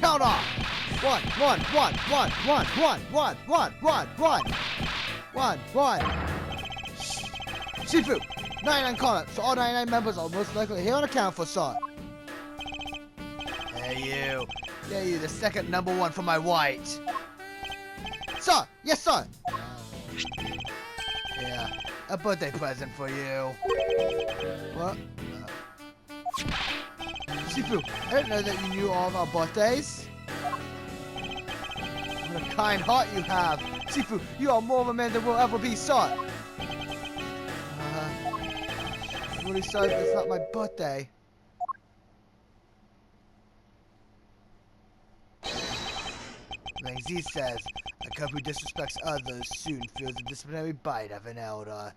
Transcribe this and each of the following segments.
Count off. One. Shifu, 99 comments, so all 99 members are most likely here on account for Sot. Hey you. Yeah, you, the second #1 for my white. Sir, yes sir. Yeah, a birthday present for you. What? Shifu, I didn't know that you knew all of our birthdays. What a kind heart you have. Shifu, you are more of a man than will ever be, sir. I'm really sorry, but it's not my birthday. Like Z says, a cub who disrespects others soon feels the disciplinary bite of an elder.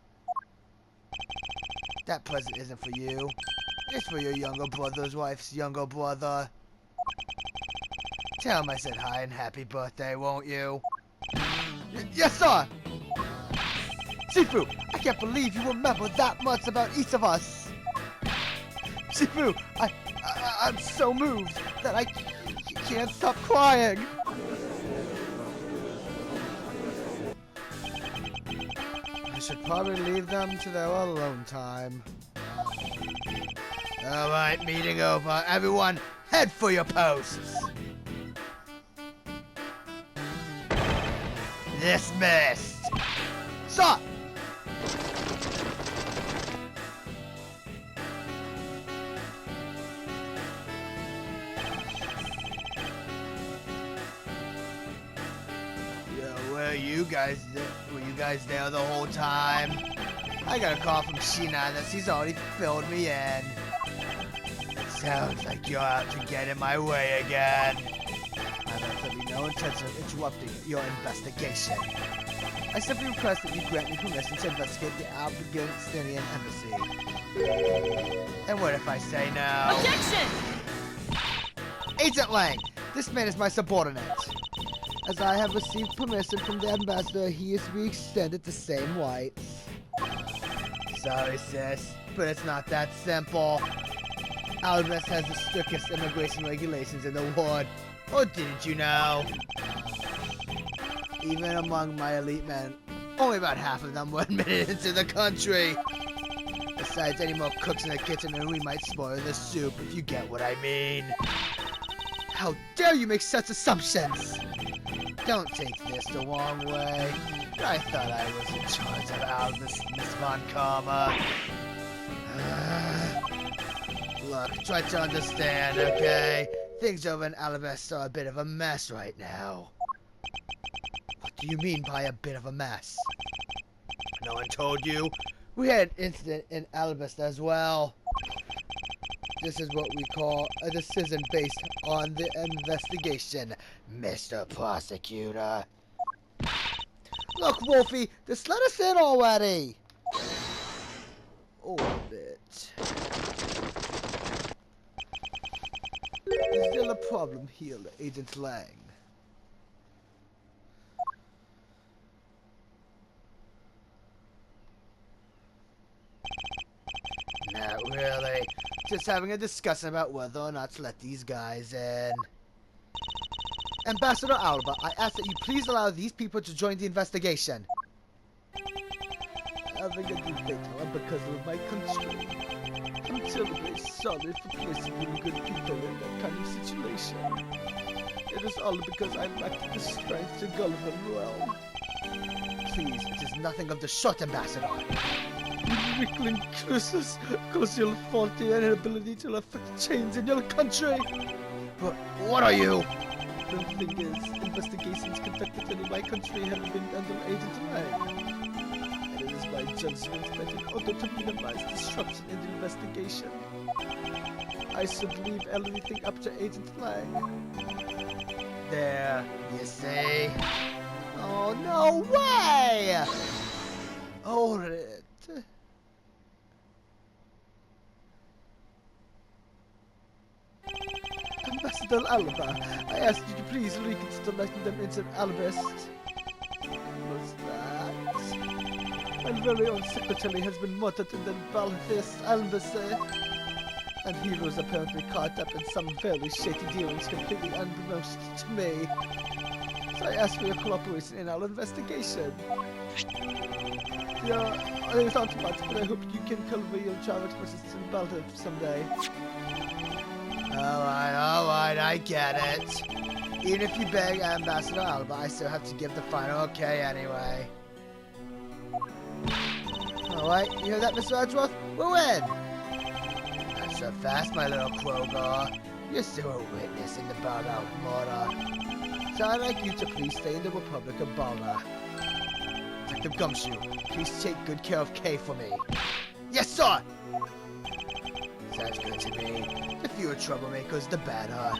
That present isn't for you. It's for your younger brother's wife's younger brother. Tell him I said hi and happy birthday, won't you? Yes, sir! Shifu, I can't believe you remember that much about each of us. Shifu, I'm so moved that I can't stop crying. I should probably leave them to their alone time. Alright, meeting over. Everyone, head for your posts. Dismissed. Stop! Were you guys there the whole time? I got a call from Sheena that she's already filled me in. It sounds like you're out to get in my way again. I have absolutely no intention of interrupting your investigation. I simply request that you grant me permission to investigate the Afghanistan embassy. And what if I say no? Objection! Agent Lang, this man is my subordinate. As I have received permission from the ambassador, he is to be extended the same rights. Sorry, sis, but it's not that simple. Albus has the strictest immigration regulations in the world. Or didn't you know? Even among my elite men, only about half of them were admitted into the country. Besides, any more cooks in the kitchen and we might spoil the soup, if you get what I mean. How dare you make such assumptions? Don't take this the wrong way. I thought I was in charge of Albus, Miss Von Karma. Look, try to understand, okay? Things over in Alabasta are a bit of a mess right now. What do you mean by a bit of a mess? No one told you? We had an incident in Alabasta as well. This is what we call a decision based on the investigation, Mr. Prosecutor. Look, Wolfie, just let us in already. Orbit. Is there a problem here, Agent Lang? Not really. Just having a discussion about whether or not to let these guys in. Ambassador Alba, I ask that you please allow these people to join the investigation. Having a debate because of my country. I'm terribly sorry for placing really good people in that kind of situation. It is all because I lack the strength to govern well. Please, it is nothing of the sort, Ambassador. You weakling curses cause your faulty inability to affect change in your country. But what are you? The thing is, investigations conducted in my country have been under Agent Lang. And it is my judgment that in order to minimize disruption in the investigation, I should leave everything up to Agent Lang. There, you see? Oh, no way! Hold it. Ambassador Alba, I ask you to please reconsider letting them into Albest. What's that? My very own secretary has been murdered in the Balthus embassy. And he was apparently caught up in some very shady dealings completely unbeknownst to me. So I asked for your cooperation in our investigation. Yeah, I thought about it, but I hope you can cover your charge versus Balder someday. Alright, I get it. Even if you beg Ambassador Alba, I still have to give the final okay anyway. Alright, you hear that, Mr. Edgeworth? We'll win! Not so fast, my little Krogar. You're still a witness in the Turnabout murder. So I'd like you to please stay in the Republic of Balder. Detective Gumshoe, please take good care of Kay for me. Yes, sir! Sounds good to me. The fewer troublemakers, the better.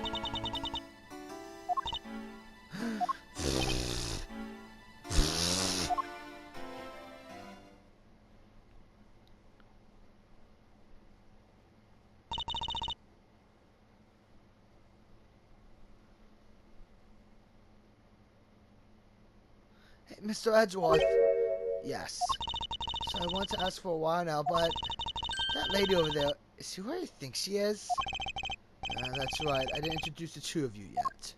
Hey, Mr. Edgeworth. Yes. So I want to ask for a while now, but that lady over there, is she where you think she is? That's right. I didn't introduce the two of you yet.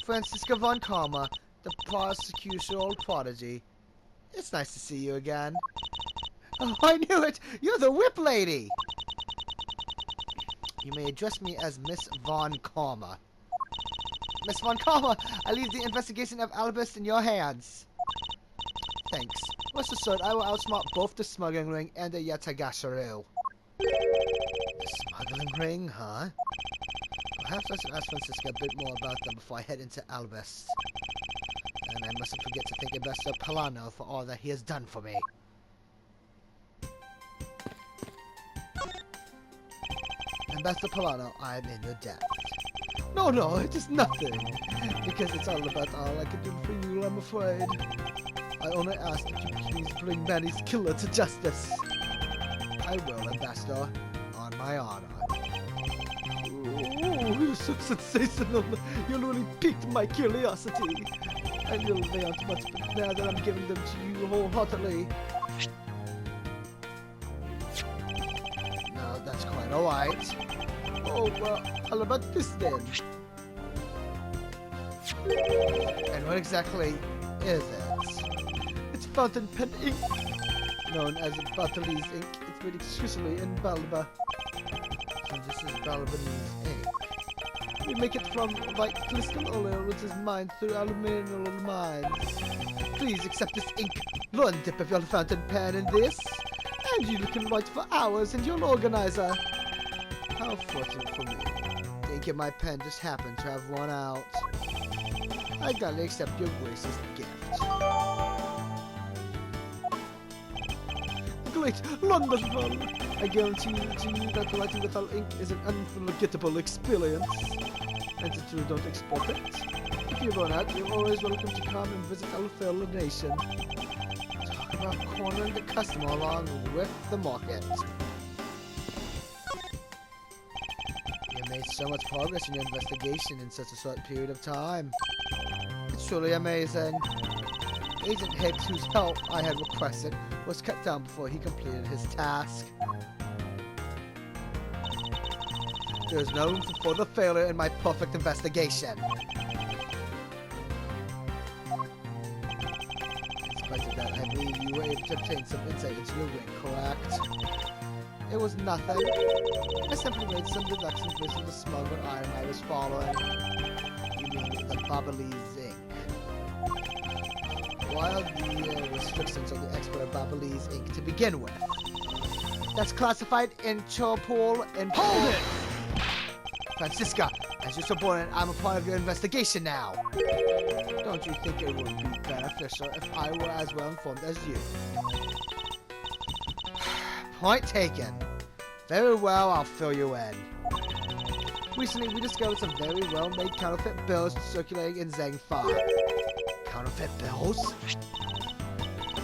Franziska von Karma, the prosecutorial prodigy. It's nice to see you again. Oh, I knew it! You're the whip lady! You may address me as Miss von Karma. Miss von Karma, I leave the investigation of Albus in your hands. Thanks. Rest assured, I will outsmart both the smuggling ring and the Yatagasharu. The smuggling ring, huh? Perhaps I should ask Franziska a bit more about them before I head into Albus. And I mustn't forget to thank Ambassador Polano for all that he has done for me. Ambassador Polano, I am in your debt. No, it is nothing. Because it's all about all I can do for you, I'm afraid. I only ask that you please bring Manny's killer to justice. I will, Ambassador. On my honor. Oh, you're so sensational. You really piqued my curiosity. I knew they aren't much, but now that I'm giving them to you wholeheartedly. No, that's quite alright. Oh, well, how about this then? And what exactly is it? It's fountain pen ink, known as Batalese ink. It's made exclusively in Balba. So this is Balbanese ink. We make it from white crystal oil, which is mined through our mineral mines. Please accept this ink. One dip of your fountain pen in this, and you can write for hours in your organizer. How fortunate for me. The ink in my pen just happened to have run out. I gladly accept your gracious gift. Great, wonderful! I guarantee to you that writing with our ink is an unforgettable experience. And since you don't export it, if you run out, you're always welcome to come and visit our fellow nation. Talk about cornering the customer along with the market. You made so much progress in your investigation in such a short period of time. It's truly amazing. Agent Hicks, whose help I had requested, was cut down before he completed his task. There is no room for further failure in my perfect investigation. In spite of that, I believe you were able to obtain some insight into your ring, correct? It was nothing. I simply made some deductions based on the smuggled item I was following. You mean the Babalese ink? While the restrictions on the export of Babalese ink to begin with. That's classified Interpol and Hold it! Franziska, as your subordinate, I'm a part of your investigation now. Don't you think it would be beneficial if I were as well informed as you? Point taken. Very well, I'll fill you in. Recently, we discovered some very well-made counterfeit bills circulating in Zhangfa. Counterfeit bills?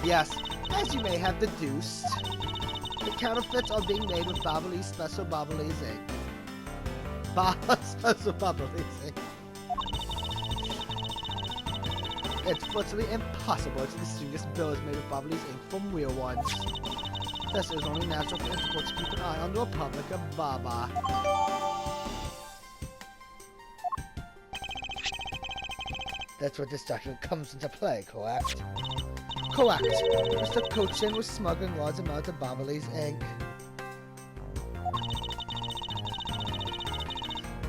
Yes, as you may have deduced, the counterfeits are being made with Babalese Special Babalese ink. Special Babalese ink. It's virtually impossible to distinguish bills made with Babalese ink from real ones. Thus, it was only natural for Interpol to keep an eye on the Republic of Baba. That's where this document comes into play, correct? Correct. Mr. Kochin was smuggling large amounts of Babalese ink.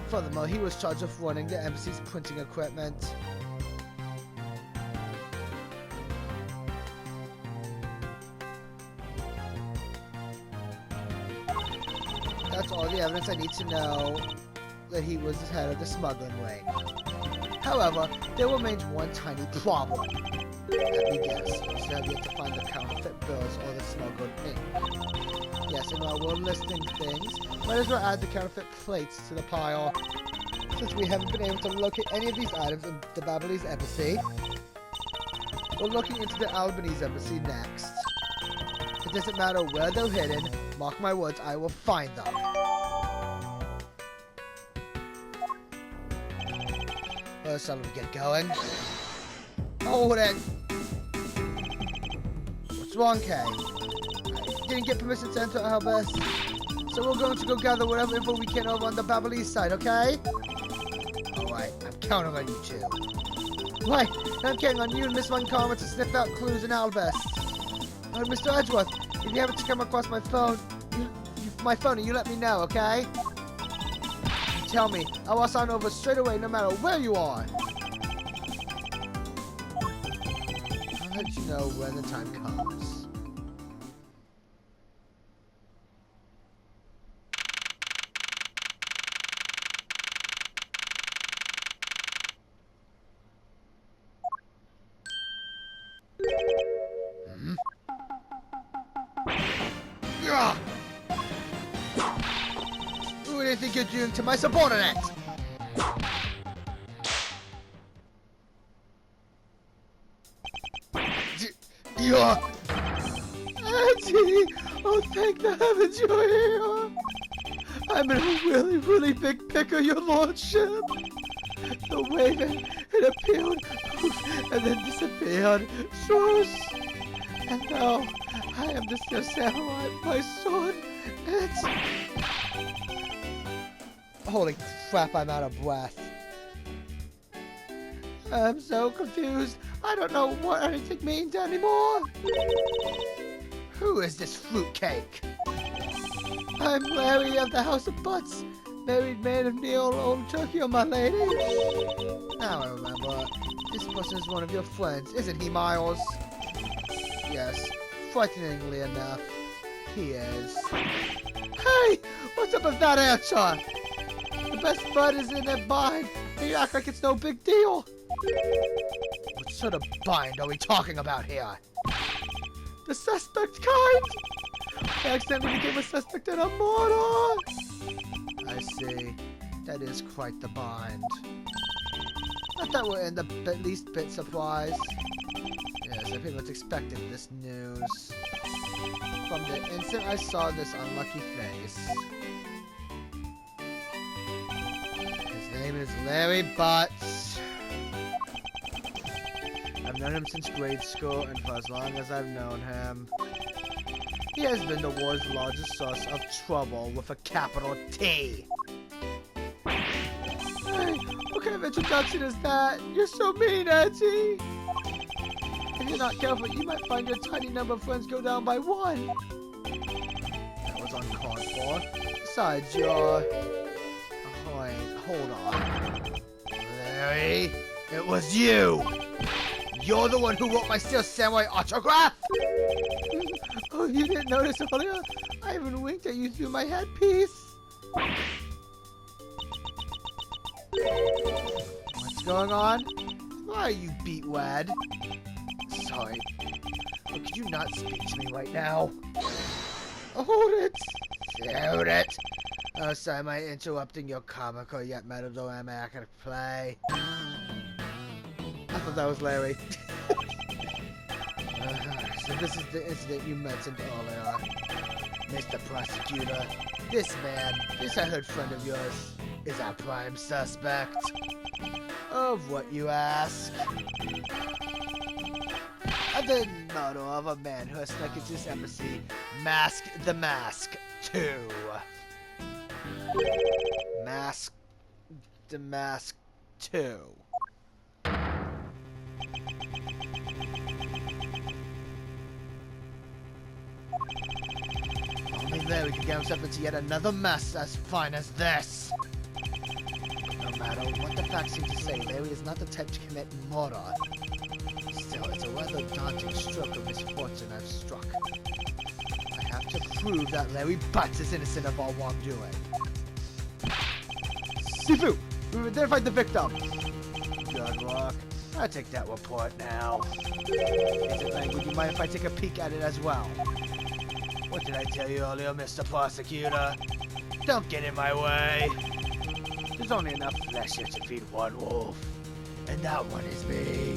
Furthermore, he was charged with running the embassy's printing equipment. That's all the evidence I need to know that he was the head of the smuggling ring. However, there remains one tiny problem. Let me guess, we still have yet to find the counterfeit bills or the smuggled ink. Yes, and while we're listing things, might as well add the counterfeit plates to the pile. Since we haven't been able to locate any of these items in the Babalese embassy, we're looking into the Albanese embassy next. It doesn't matter where they're hidden, mark my words, I will find them. Oh, shall we get going? Hold it! What's wrong, Kay? I didn't get permission to enter Albus, so we're going to go gather whatever info we can over on the Babalese side, okay? Alright, I'm counting on you two. Right, I'm counting on you and Miss Von Karma to sniff out clues in Albus. Mr. Edgeworth, if you happen to come across my phone, you let me know, okay? Tell me, I will sign over straight away no matter where you are. I'll let you know when the time comes. Yeah. Who do you think you're doing to my subordinate? Yeah. Auntie! Oh, thank the heavens you're here! I'm in a really big pickle, your lordship! The Raven, it appeared, poof, and then disappeared. Swoosh! And now, I am the Steel Samurai, my sword, it's... Holy crap, I'm out of breath. I'm so confused. I don't know what anything means anymore. Who is this fruitcake? I'm Larry of the House of Butts, married man of Neil Old Turkey, my lady. Now I remember. This person is one of your friends, isn't he, Miles? Yes, frighteningly enough, he is. Hey! What's up with that answer? The best bud is in that bind, and you act like it's no big deal. What sort of bind are we talking about here? The suspect kind! I accidentally became a suspect in a murder! I see. That is quite the bind. Not that we're in the least bit surprised. Yes, I pretty much expected this news. From the instant I saw this unlucky face. His name is Larry Butts. I've known him since grade school, and for as long as I've known him, he has been the world's largest source of trouble with a capital T. Hey, what kind of introduction is that? You're so mean, Auntie! If you're not careful, you might find your tiny number of friends go down by one. That was uncalled for. Besides, you're... Oh, wait, hold on. Larry, it was you! You're the one who wrote my Steel Samurai autograph? Oh, you didn't notice earlier? I even winked at you through my headpiece. What's going on? Why are you beat wad? Sorry, but could you not speak to me right now? Hold it! Hold it! Oh, sorry, am I interrupting your comical yet melodramatic play? I thought that was Larry. So this is the incident you mentioned earlier. Mr. Prosecutor, this man, this I heard friend of yours, is our prime suspect. Of what you ask? The murder of a man who has snuck into his embassy Mask the Mask 2. Mask the Mask 2. Only Larry can get himself into yet another mess as fine as this. No matter what the facts seem to say, Larry is not the type to commit murder. Still, it's a rather daunting stroke of misfortune I've struck. I have to prove that Larry Butts is innocent of all wrongdoing. Sifu! We've identified the victim! Good work. I'll take that report now. Agent Lang, would you mind if I take a peek at it as well? What did I tell you earlier, Mr. Prosecutor? Don't get in my way. There's only enough flesh here to feed one wolf. And that one is me.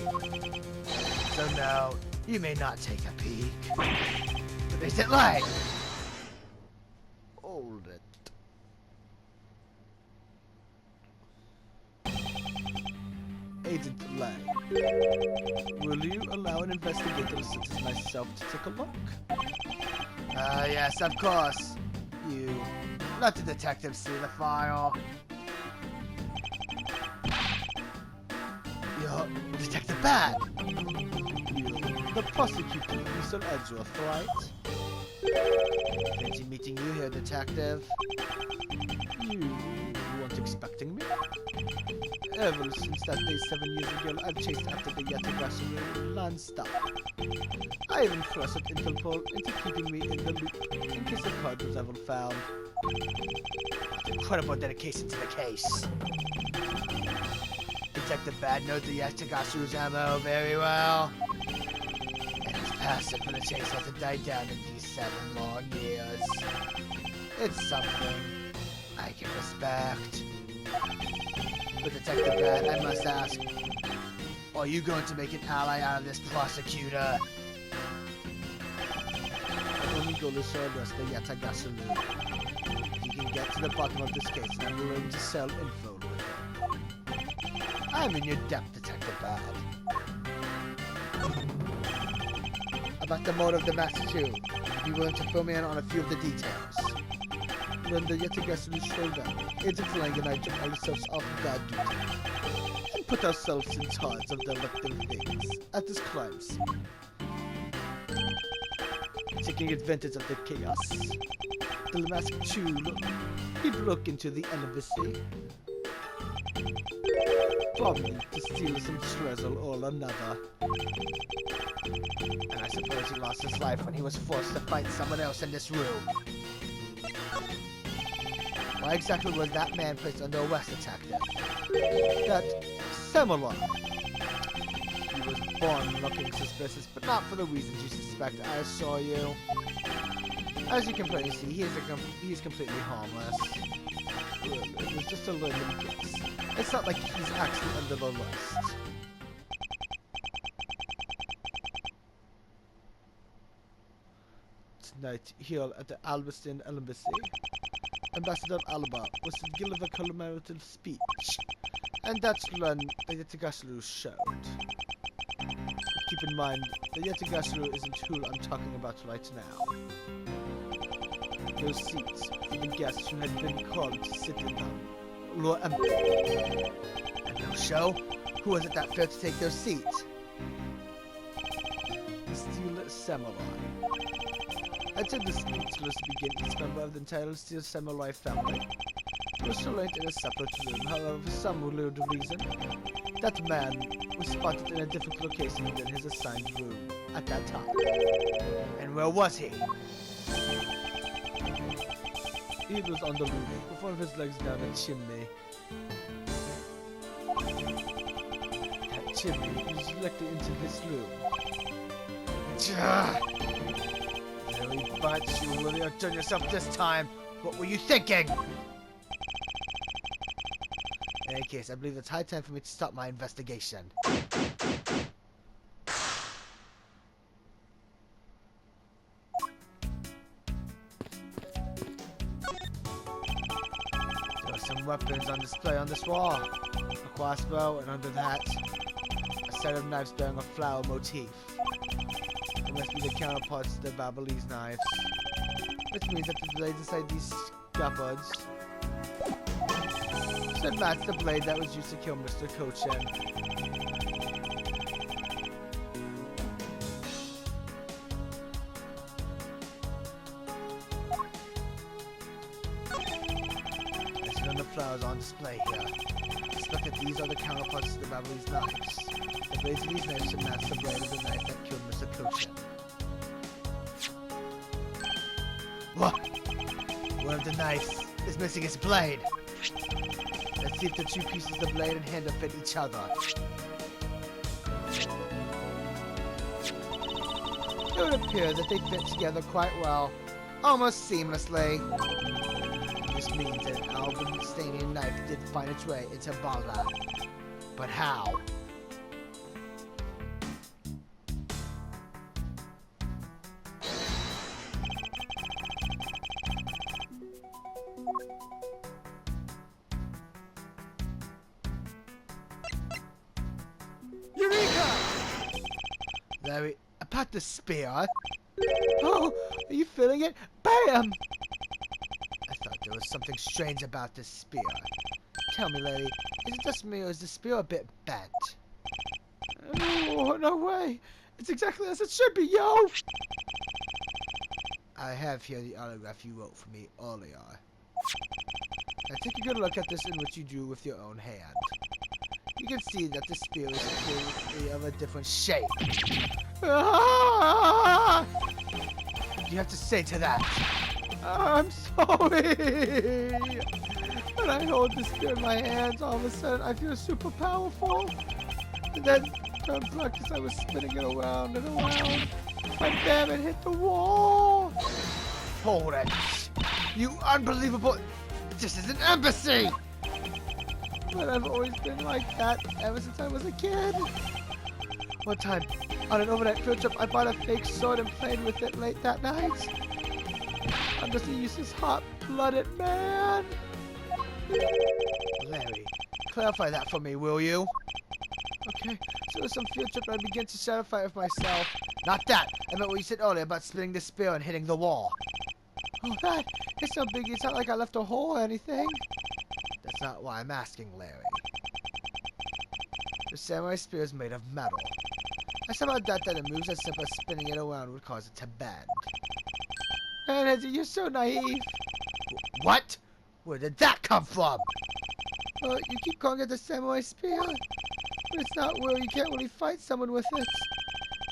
So no, you may not take a peek. But Agent Lang! Hold it. Agent Lang, will you allow an investigator such as myself to take a look? Yes, of course. You. Let the detective see the file. You're Detective Bad. You, the prosecutor, Mr. Edgeworth, right? Fancy meeting you here, Detective. You weren't expecting me? Ever since that day 7 years ago, I've chased after the Yatagashi non-stop. I even trusted Interpol into keeping me in the loop in case the card was ever found. Incredible dedication to the case. Detective Bad knows the Yatagashi's ammo very well. And his passion for the chase hasn't died down in these 7 long years. It's something I can respect. But Detective Bad, I must ask, are you going to make an ally out of this prosecutor? My only goal is to arrest the Yatagashi. If you can get to the bottom of this case, I'm willing to sell info with him. I'm in your debt, Detective Bad. About the mode of the Master 2, be willing to fill me in on a few of the details. When the Yatagashi showed up, Agent Lang and I took ourselves off guard duty and put ourselves in charge of directing things at this crime scene. Taking advantage of the chaos, the masked Chul, he broke into the embassy. Probably to steal some treasure or another. And I suppose he lost his life when he was forced to fight someone else in this room. Why exactly was that man placed under arrest, Detective? That samurai. He was born looking suspicious, but not for the reasons you suspect, I assure you. As you can plainly see, he is completely harmless. It was just a random guess. It's not like he's actually under the list. Tonight, here at the Albertine Embassy, Ambassador Alba was to deliver a commemorative speech, and that's when the Yatagashi showed. Keep in mind, the Yatagashi isn't who I'm talking about right now. Those seats for the guests who had been called to sit in them were empty. And no show? Who was it that failed to take their seats? The Steel Samurai. After the speech was to begin, each member of the entire Steel Samurai family was to rent in a separate room. However, for some weird reason, that man was spotted in a different location than his assigned room at that time. And where was he? He was on the roof, with one of his legs down a chimney. That chimney was directly into this room. Very but you really outdone yourself this time. What were you thinking? In any case, I believe it's high time for me to start my investigation. There are some weapons on display on this wall. A crossbow, and under that, a set of knives bearing a flower motif. They must be the counterparts to the Babalese knives. which means that the blades inside these scabbards should match the blade that was used to kill Mr. Kochen. As on the flowers on display here, expect that these are the counterparts to the Babylon's knives. The blades of these knives should match the blade of the knife that killed Mr. Kochen. What? One of the knives is missing its blade. Let's see if the two pieces of blade and handle fit each other. It would appear that they fit together quite well, almost seamlessly. This means that an Albanian knife did find its way into Balda. But how? Larry, about the spear. Oh, are you feeling it? Bam! I thought there was something strange about this spear. Tell me, Larry, is it just me or is the spear a bit bent? Oh, no way! It's exactly as it should be, yo! I have here the autograph you wrote for me earlier. Now take a good look at this in which you drew with your own hand. You can see that the spear is clearly of a different shape. Ah! What do you have to say to that? I'm sorry. When I hold the spear in my hands, all of a sudden I feel super powerful. And then turned black as I was spinning it around and around. And damn, it hit the wall. Hold it. You unbelievable. This is an embassy. But I've always been like that ever since I was a kid. One time, on an overnight field trip, I bought a fake sword and played with it late that night. I'm just a useless hot-blooded man. Larry, clarify that for me, will you? Okay, so it was some field trip and I began to satisfy with myself. Not that! I meant what you said earlier about spinning the spear and hitting the wall. Oh, that? It's no biggie. It's not like I left a hole or anything. That's not why I'm asking, Larry. The samurai spear is made of metal. I somehow doubt that a move as simple as spinning it around would cause it to bend. Man, you're so naive. What? Where did that come from? Well, you keep calling it the samurai spear, but it's not real. You can't really fight someone with it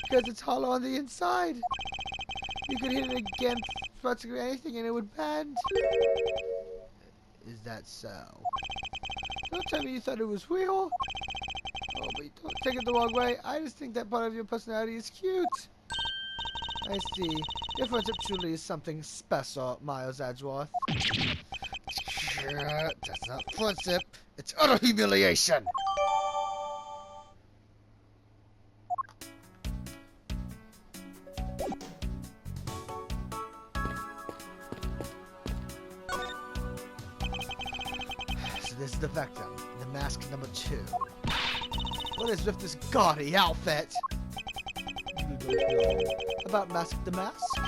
because it's hollow on the inside. You could hit it against practically anything and it would bend. Is that so? Don't tell me you thought it was real. Oh, but don't take it the wrong way. I just think that part of your personality is cute. I see. Your friendship truly is something special, Miles Edgeworth. That's not friendship. It's utter humiliation. So this is the victim, the mask number 2. What is with this gaudy outfit? You don't know about Mask the Mask?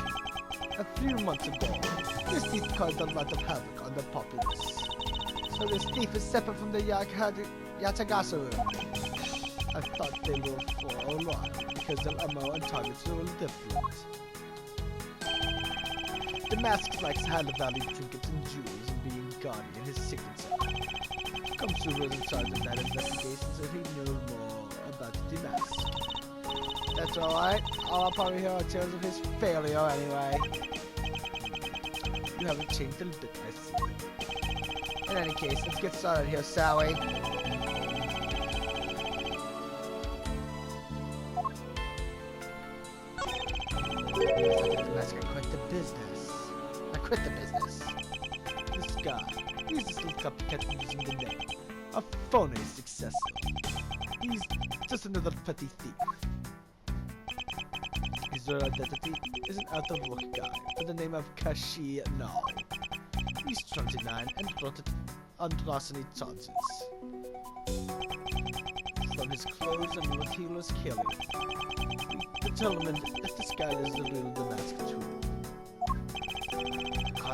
A few months ago, this thief caused a lot of havoc on the populace. So this thief is separate from the Yatagasaru. I thought they were for a while, because their ammo and targets are a little different. The Mask likes high-value trinkets and jewels and being gaudy in his signature. Kamsuru was in charge of that investigation, so he knew more about the Mask. That's alright. I'll probably hear tales of his failure anyway. You haven't changed a bit, I see. In any case, let's get started here, Sally. The Mask, I quit the business. This guy, he's just a little copycat using the name. A phony successor. He's just another petty thief. His real identity is an out-of-work guy by the name of Kashi No. He's 29 and brought it on larceny charges. From his clothes and what he was killing, we determined that this guy is the real Damascus too.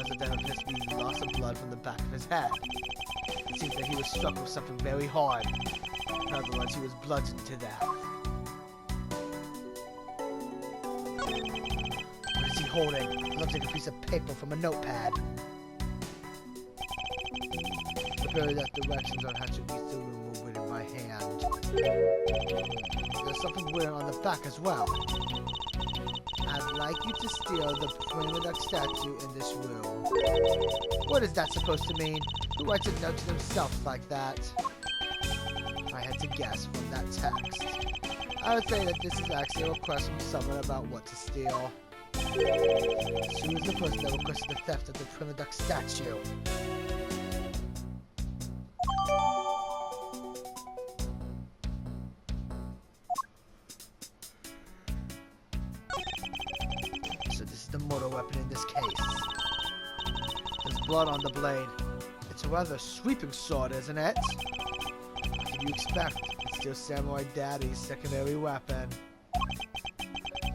cause of death appears to be loss of blood from the back of his head. It seems that he was struck with something very hard. In other words, he was bludgeoned to death. What is he holding? It looks like a piece of paper from a notepad. Very that directions on how to easily remove it in my hand. There's something weird on the back as well. I'd like you to steal the Turnabout statue in this room. What is that supposed to mean? Who writes a note to themselves like that? If I had to guess from that text, I would say that this is actually a request from someone about what to steal. Who is the person that requested the theft of the Turnabout statue? The motor weapon in this case. There's blood on the blade. It's a rather sweeping sword, isn't it? What did you expect? It's still Samurai Daddy's secondary weapon.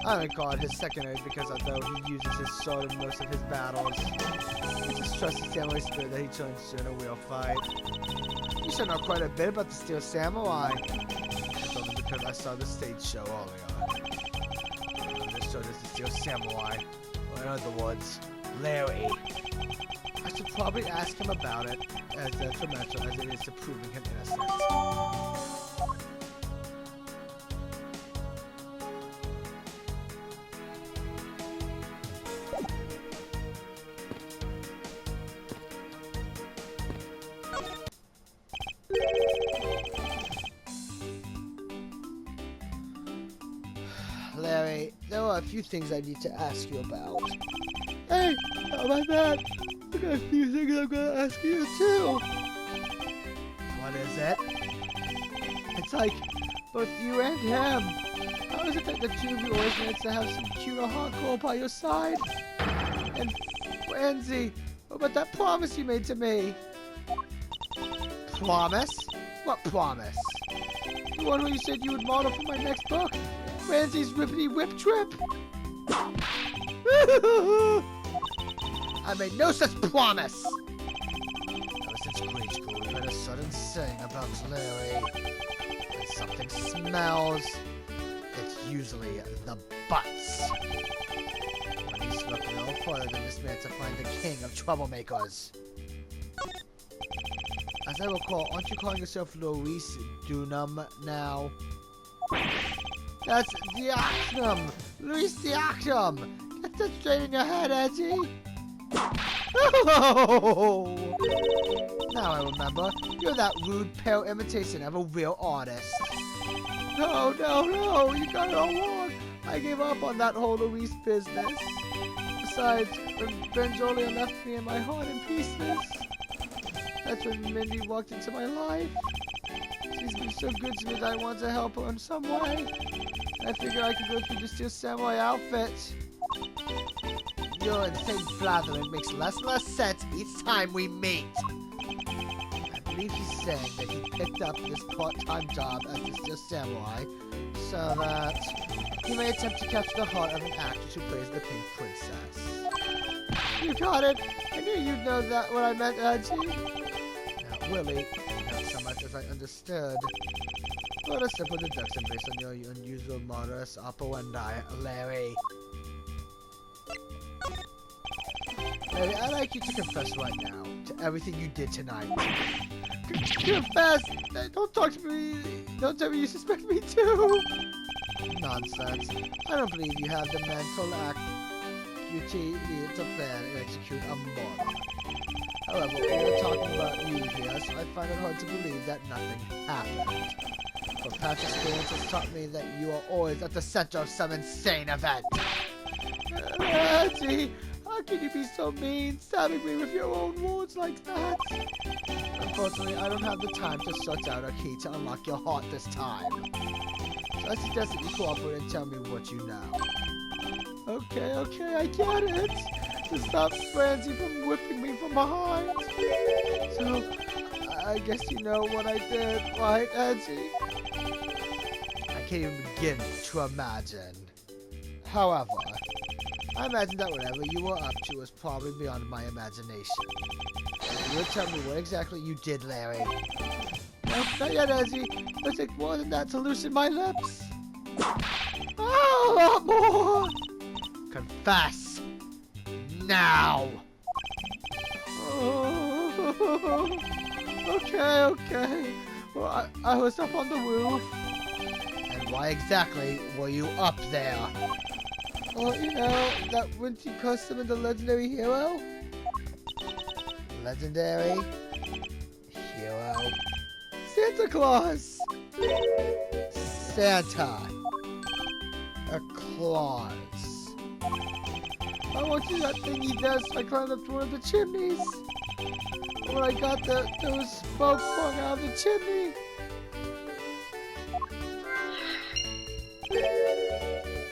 I don't call it his secondary because although he uses his sword in most of his battles, he just trusts the samurai spirit that he turns to in a real fight. You should know quite a bit about the Steel Samurai. It's only because I saw the stage show earlier. This sword is the Steel Samurai. In other words, Larry. I should probably ask him about it, as detrimental as it is to proving him innocent. Larry, there are a few things I need to ask you about. Hey, how about that? I got a few things I'm gonna ask you too. What is it? It's like both you and him. How is it that the two of you always manage to have some cute or hardcore by your side? And Francie, what about that promise you made to me? Promise? What promise? The one where you said you would model for my next book? Francie's Rippity Whip Trip? I made no such promise! Ever since grade school, we've had a sudden saying about Larry. When something smells, it's usually the butts. When he's looked no further than this man to find the king of troublemakers. As I recall, aren't you calling yourself Luis Dunham now? That's the Actum! Luis the Actum! Get that straight in your head, Edgy! Oh! Now I remember. You're that rude, pale imitation of a real artist. No, you got it all wrong. I gave up on that whole Luis business. Besides, when Benjolia left me in my heart in pieces, that's when Mindy walked into my life. She's been so good to me that I want to help her in some way. I figure I could go through the Steel Samurai outfit. Your insane blathering makes less and less sense each time we meet. I believe he's saying that he picked up this part-time job as the Steel Samurai so that he may attempt to capture the heart of an actress who plays the Pink Princess. You got it! I knew you'd know that what I meant, Edgy. Not really. Not so much as I understood. But a simple deduction based on your unusual modus operandi, Larry. Larry, I'd like you to confess right now to everything you did tonight. Confess! Don't talk to me! Don't tell me you suspect me too! Nonsense. I don't believe you have the mental acuity to plan and execute a murder. However, we're talking about you here, so I find it hard to believe that nothing happened. But past experience has taught me that you are always at the center of some insane event. Auntie, how can you be so mean, stabbing me with your own words like that? Unfortunately, I don't have the time to search out a key to unlock your heart this time. So I suggest that you cooperate and tell me what you know. Okay, I get it. To stop Francie from whipping me from behind. So, I guess you know what I did, right, Edgy? I can't even begin to imagine. However, I imagine that whatever you were up to was probably beyond my imagination. You will tell me what exactly you did, Larry. Nope, not yet, Ezzy. It'll take more than that to loosen my lips. Oh, a lot more! Confess! Now! Oh, okay. Well, I was up on the roof. And why exactly were you up there? Oh, you know, that wintry costume of the legendary hero? Legendary hero. Santa Claus! Santa. A Claus. I want you that thing he does so I climbed up to one of the chimneys. When I got there was smoke pouring out of the chimney.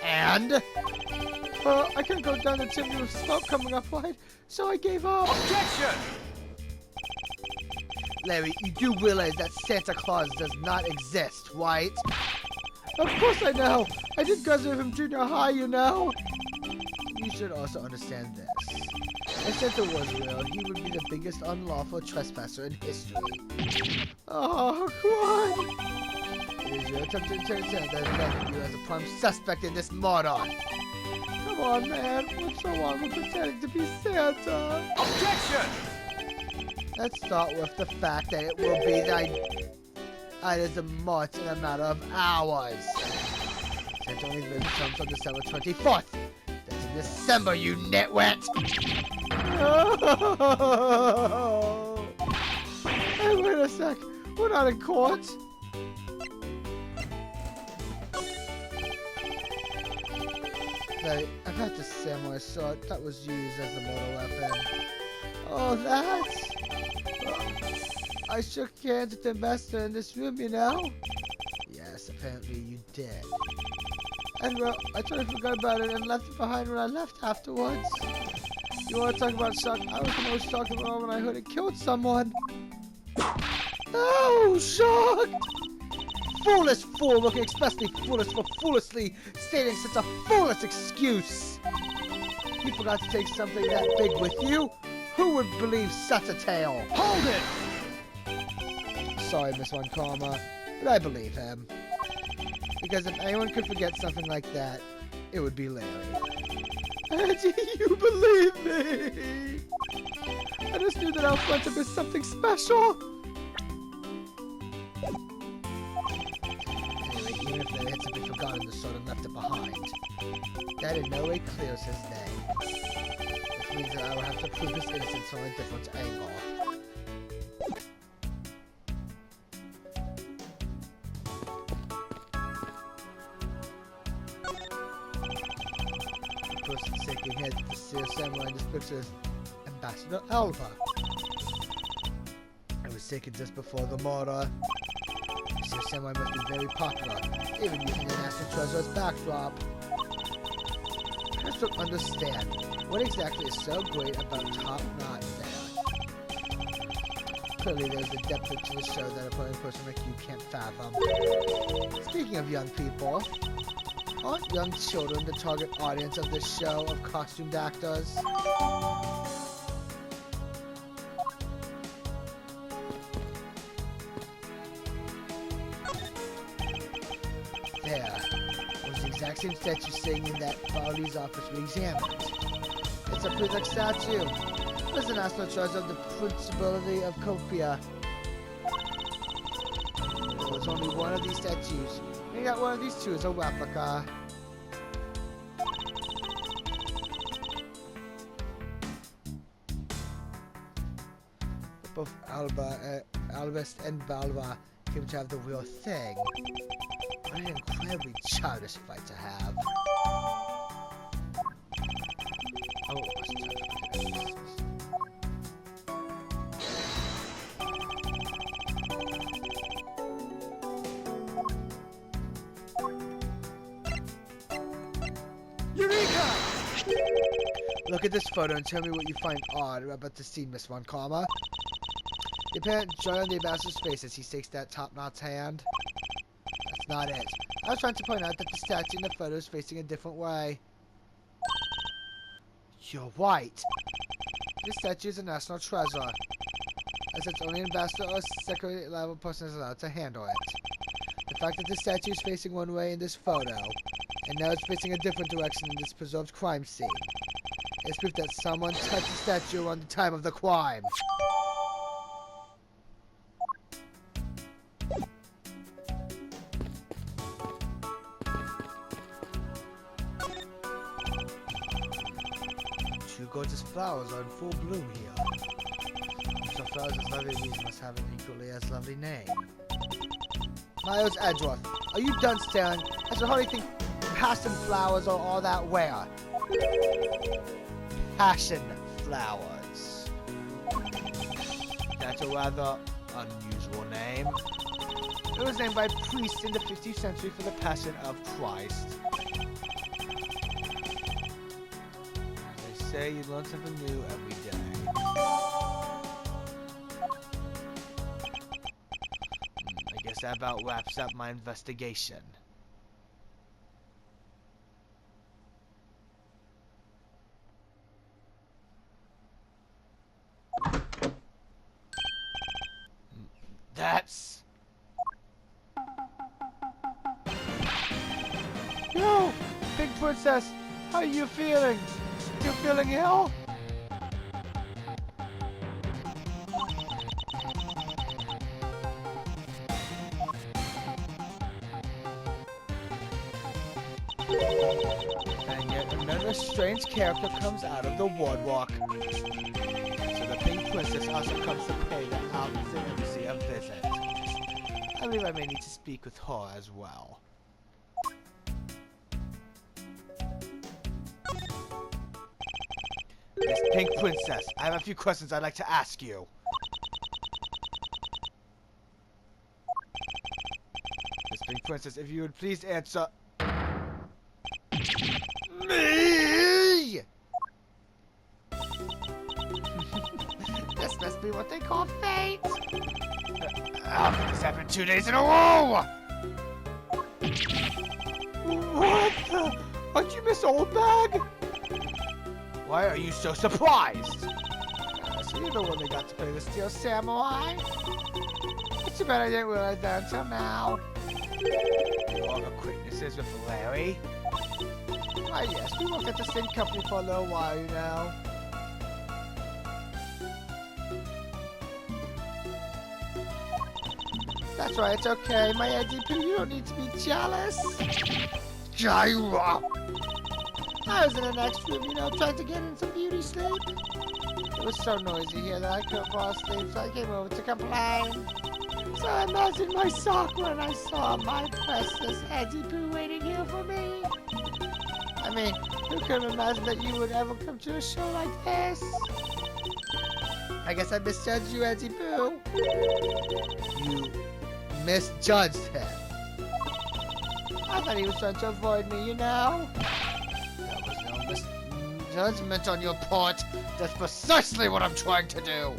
And? Well, I couldn't go down the chimney with smoke coming up wide, so I gave up. Objection! Larry, you do realize that Santa Claus does not exist, right? Of course I know. I did graduate from junior high, you know. You should also understand this. If Santa was real, he would be the biggest unlawful trespasser in history. Oh, come on. It is your attempt to turn Santa that has you as a prime suspect in this murder. Come on, man. What's so wrong with pretending to be Santa? Objection! Let's start with the fact that it will be items of March in a matter of hours. Santa only comes on December 24th. That's in December, you nitwit! Oh. Hey, wait a sec. We're not in court. Hey, I've had the samurai sword that was used as a mortal weapon. Oh, that's... I shook hands with the master in this room, you know? Yes, apparently you did. And well, I totally forgot about it and left it behind when I left afterwards. You want to talk about shock? I was the most shocked of all when I heard it killed someone. Oh, shocked! Foolish fool, looking especially foolish for foolishly stating such a foolish excuse. You forgot to take something that big with you? Who would believe such a tale? Hold it! Sorry, Miss One Karma, but I believe him. Because if anyone could forget something like that, it would be Larry. And you believe me? I just knew that our friendship is something special. Anyway, even if Larry had simply forgotten the sword and left it behind, that in no way clears his name. Which means that I will have to prove his innocence from a different angle. The person shaking head to see a samurai in this picture is Ambassador Alba. It was taken just before the murder. Mr. Samurai must be very popular, even using the National Treasure as backdrop. I just don't understand. What exactly is so great about Top Knot there? Clearly there's a depth to the show that a plain person like you can't fathom. Speaking of young people, aren't young children the target audience of this show of costumed actors? There. It was the exact same statue sitting in that Bali's office we examined. It's a perfect statue. There's an national treasure of the Principality of Copia. There was only one of these statues. We got one of these two as a replica. Both Albest and Balba came to have the real thing. What an incredibly childish fight to have. Oh, Eureka! Look at this photo and tell me what you find odd about the scene, Miss One Karma. The apparent joy on the ambassador's face as he shakes that top knot's hand. That's not it. I was trying to point out that the statue in the photo is facing a different way. You're right. This statue is a national treasure, as its only ambassador or secretary level person is allowed to handle it. The fact that the statue is facing one way in this photo, and now it's facing a different direction in this preserved crime scene, is proof that someone touched the statue around the time of the crime. Two gorgeous flowers are in full bloom here. So flowers as lovely as these must have an equally as lovely name. Miles Edgeworth, are you done staring? As the hardly think passion flowers are all that rare. Passion flowers. That's a rather unusual name. It was named by priests in the 15th century for the Passion of Christ. As they say, you learn something new every day. I guess that about wraps up my investigation. That's... Yo! Pink Princess! How are you feeling? You feeling ill? And yet another strange character comes out of the boardwalk. So the Pink Princess also comes to pay the Alvin's Embassy a visit. I believe I may need to speak with her as well. Miss Pink Princess, I have a few questions I'd like to ask you. Miss Pink Princess, if you would please answer... Me! This must be what they call fate. How could this happen 2 days in a row? What the? Aren't you Miss Oldbag? Why are you so surprised? So you're the one that got to play the Steel Samurai? It's too bad I didn't realize that until now. You all acquaintances with Larry? Why yes, we worked at the same company for a little while, you know. That's right, it's okay. My ADP, you don't need to be jealous. Gyra! I was in the next room, you know, trying to get in some beauty sleep. It was so noisy here that I couldn't fall asleep, so I came over to complain. So I imagined my sock when I saw my precious ADP waiting here for me. I mean, who could imagine that you would ever come to a show like this? I guess I misjudged you, Edgy Poo. You misjudged him. I thought he was trying to avoid me, you know? There was no misjudgment on your part. That's precisely what I'm trying to do.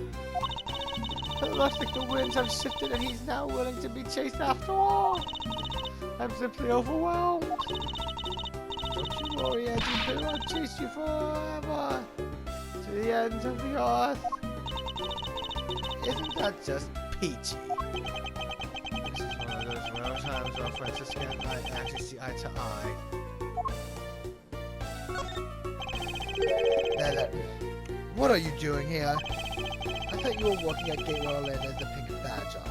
It looks like the winds have shifted and he's now willing to be chased after all. I'm simply overwhelmed. Don't you worry, Edgy Poo. I'll chase you forever. To the ends of the earth. Isn't that just peachy? This is one of those rare times where Francisca and I actually see eye to eye. Now, what are you doing here? I thought you were working at Gateway Orlando as the Pink Badger.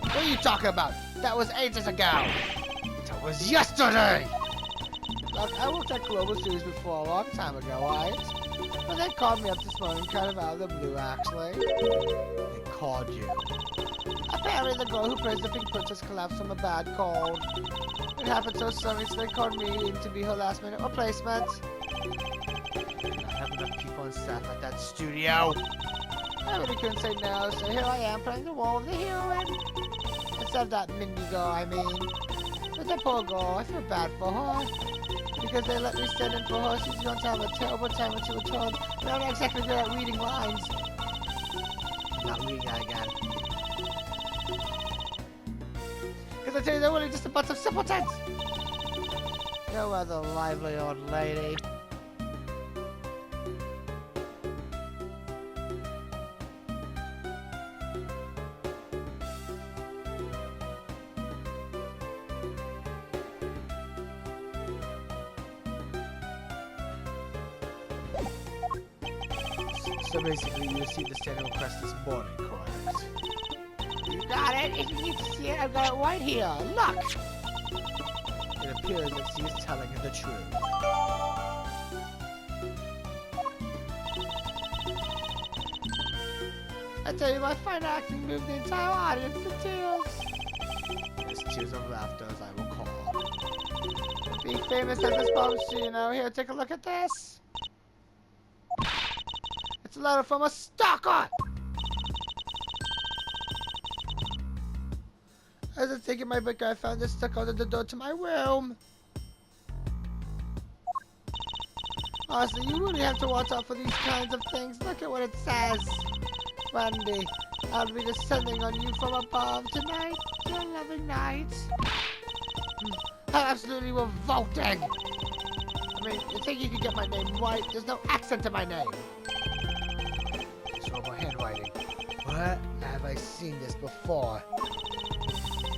What are you talking about? That was ages ago! That was yesterday! Look, I worked at Global Series before a long time ago, right? But they called me up this morning kind of out of the blue, actually. They called you. Apparently the girl who plays the Pink Princess collapsed from a bad cold. It happened so suddenly, so they called me in to be her last-minute replacement. I have enough people on staff at that studio. I really couldn't say no, so here I am playing the role of the heroine. Instead of that Mindy girl, I mean. But that poor girl, I feel bad for her. Because they let me stand in for her, she's going to have a terrible time when she returns. And I'm not exactly good at reading lines. I'm not reading that again. Because I tell you, they're really just a bunch of simpletons! You're rather lively, old lady. So basically, you received the standing request this morning, correct? You got it. If you need to see it, I've got it right here. Look. It appears that she is telling the truth. I tell you, my fine acting moved the entire audience to tears. It's tears of laughter, as I will call. Being famous at this bumps, you know. Here, take a look at this. It's a letter from a stalker. As I take it my book, I found this stuck under the door to my room. Honestly, you really have to watch out for these kinds of things. Look at what it says. Wendy, I'll be descending on you from above tonight. Your loving night. How absolutely revolting. I mean, you think you could get my name right? There's no accent to my name. It's over handwriting. What? Have I seen this before?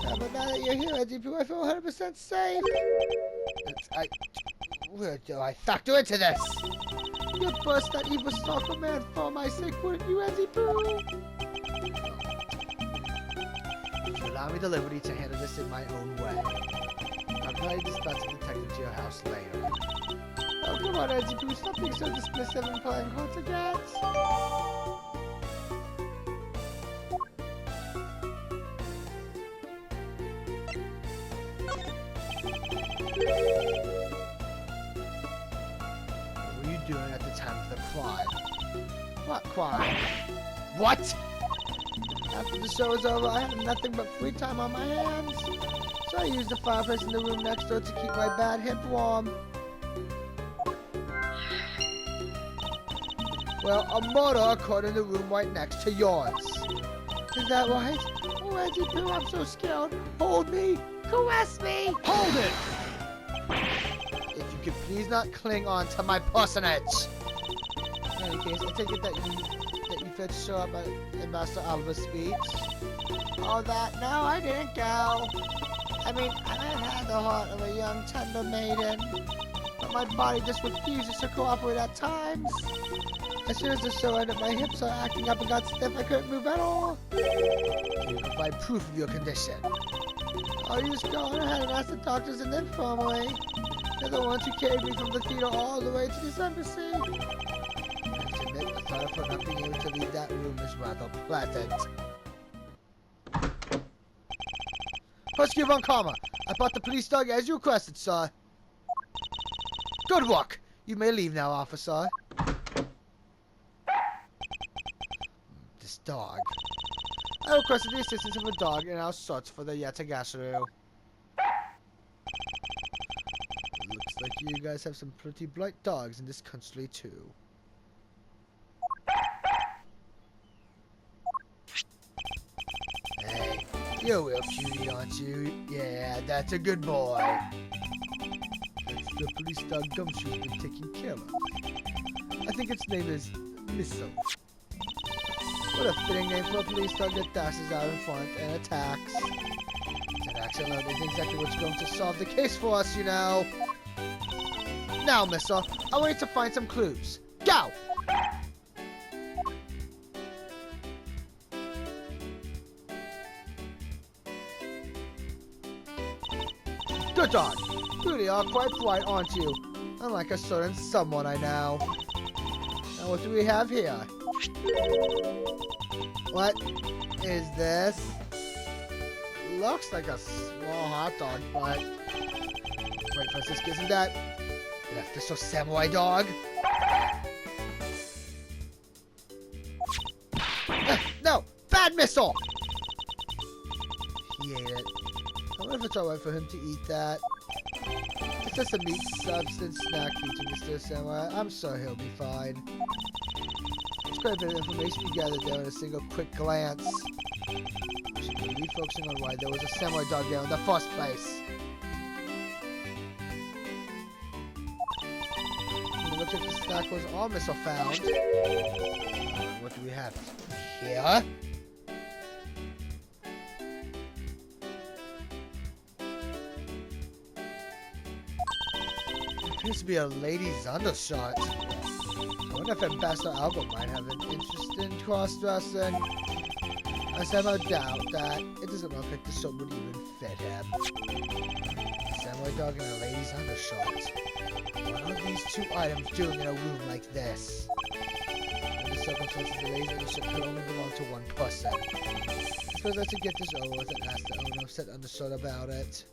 Yeah, but now that you're here, Eddie, I feel 100% safe. Where do I factor into this? You'd bust that evil stalker man for my sake, wouldn't you, Eddie Pooh? If you allow me the liberty to handle this in my own way, I'll probably dispatch a detective to your house later. Oh, come on, Eddie Pooh, stop being so dismissive and playing hard to get. What were you doing at the time of the crime? What crime? What? After the show was over, I had nothing but free time on my hands. So I used the fireplace in the room next door to keep my bad hip warm. Well, a murder occurred in the room right next to yours. Is that right? Oh, Eddie Pooh, I'm so scared. Hold me. Caress me. Hold it! If you could please not cling on to my personage. In any case, I take it that you failed to show up at Master Alva's speech. Oh, that? No, I didn't go. I mean, I might have had the heart of a young, tender maiden, but my body just refuses to cooperate at times. As soon as the show ended, my hips are acting up and got stiff. I couldn't move at all. You provide proof of your condition. Oh, you just go on ahead and ask the doctors in the infirmary. They're the ones who carried me from the theater all the way to this embassy. I have to admit, the thought of not being able to leave that room is rather pleasant. Rescue Von Karma, I brought the police dog as you requested, sir. Good work. You may leave now, officer. This dog. I requested the assistance of a dog in our search for the Yatagashiro. Looks like you guys have some pretty bright dogs in this country, too. Hey, you're a real cutie, aren't you? Yeah, that's a good boy. That's the police dog Gumshoe's been taking care of. I think its name is Missile. What a fitting name for a police dog that dashes out in front and attacks. That action alone is exactly what's going to solve the case for us, you know. Now, Missile, I want you to find some clues. Go! Good dog. You really are quite bright, aren't you? Unlike a certain someone I know. Now, what do we have here? What is this? Looks like a small hot dog, but... Wait, Francisco, isn't that an official samurai dog? No! Bad Missile! He ate it. I wonder if it's alright for him to eat that. It's just a meat substance snack feature, Mr. Samurai. I'm sure he'll be fine. There's quite a bit of information you gathered there in a single quick glance. We should be refocusing on why there was a samurai dog there in the first place. It looks like the snack was all Missile found. What do we have here? It appears to be a lady's undershirt. wonder if Ambassador Alba might have an interest in cross-dressing. I somehow doubt that. It doesn't look like the suit would even fit him. Samurai dog and a lady's undershirt. What are these two items doing in a room like this? Under circumstances, the lady's undershirt could only belong to one person. I suppose I should get this over with and ask the owner of said undershirt about it.